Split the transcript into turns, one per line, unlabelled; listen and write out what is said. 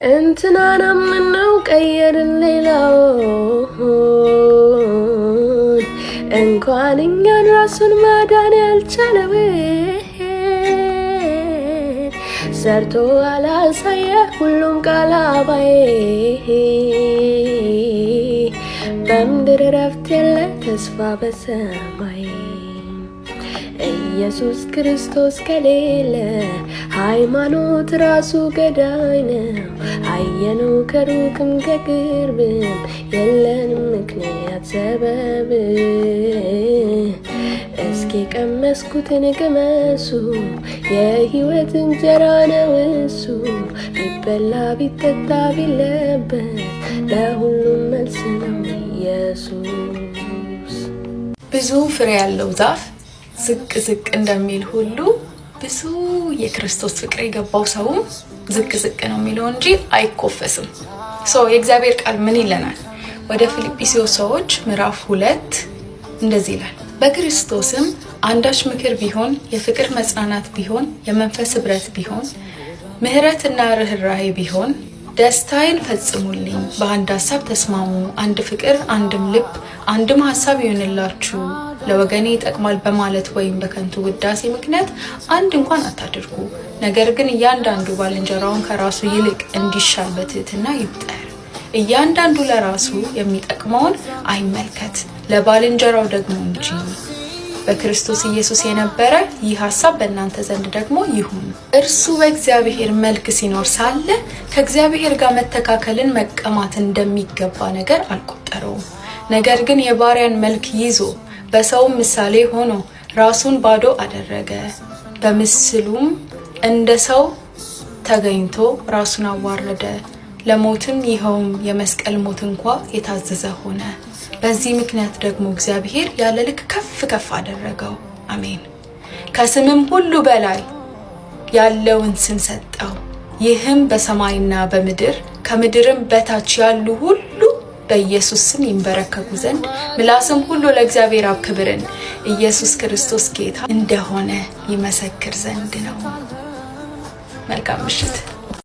እንትና ምነው ቀየርን ሌላውን እንኳን እኛን ራሱን ማዳን ያልቻለው ሰርቶ አላሳየ ሁሉም ቃል አባይ በምድር ረፍት የለ ተስፋ በሰማይ ኢየሱስ ክርስቶስ ከሌለ ሃይማኖት ራሱ ገዳይ ነው። አየነው ከሩቅም ከቅርብም የለንም ምክንያት ሰበብ። እስኪ ቀመስኩትን ቅመሱ የህይወት እንጀራ ነው እሱ። ቢበላ ቢጠጣ ቢለበስ ለሁሉም መልስ ነው ኢየሱስ።
ብዙ ፍሬ ያለው ዛፍ ዝቅ ዝቅ እንደሚል ሁሉ ብዙ የክርስቶስ ፍቅር የገባው ሰውም ዝቅ ዝቅ ነው የሚለው እንጂ አይኮፈስም። የእግዚአብሔር ቃል ምን ይለናል? ወደ ፊልጵስዩስ ሰዎች ምዕራፍ 2 እንደዚህ ይላል፣ በክርስቶስም አንዳች ምክር ቢሆን፣ የፍቅር መጽናናት ቢሆን፣ የመንፈስ ህብረት ቢሆን፣ ምህረትና ርህራሄ ቢሆን ደስታዬን ፈጽሙልኝ። በአንድ ሐሳብ ተስማሙ፣ አንድ ፍቅር፣ አንድም ልብ፣ አንድም ሐሳብ ይሁንላችሁ። ለወገኔ ይጠቅማል በማለት ወይም በከንቱ ውዳሴ ምክንያት አንድ እንኳን አታድርጉ። ነገር ግን እያንዳንዱ ባልንጀራውን ከራሱ ይልቅ እንዲሻል በትህትና ይቁጠር። እያንዳንዱ ለራሱ የሚጠቅመውን አይመልከት፣ ለባልንጀራው ደግሞ እንጂ። በክርስቶስ ኢየሱስ የነበረ ይህ ሐሳብ በእናንተ ዘንድ ደግሞ ይሁን። እርሱ በእግዚአብሔር መልክ ሲኖር ሳለ ከእግዚአብሔር ጋር መተካከልን መቀማት እንደሚገባ ነገር አልቆጠረውም። ነገር ግን የባሪያን መልክ ይዞ በሰው ምሳሌ ሆኖ ራሱን ባዶ አደረገ። በምስሉም እንደ ሰው ተገኝቶ ራሱን አዋረደ፣ ለሞትም ይኸውም የመስቀል ሞት እንኳ የታዘዘ ሆነ። በዚህ ምክንያት ደግሞ እግዚአብሔር ያለ ልክ ከፍ ከፍ አደረገው። አሜን። ከስምም ሁሉ በላይ ያለውን ስም ሰጠው። ይህም በሰማይና በምድር ከምድርም በታች ያሉ ሁሉ በኢየሱስ ስም ይንበረከኩ ዘንድ ምላስም ሁሉ ለእግዚአብሔር አብ ክብርን ኢየሱስ ክርስቶስ ጌታ እንደሆነ ይመሰክር ዘንድ ነው። መልካም ምሽት።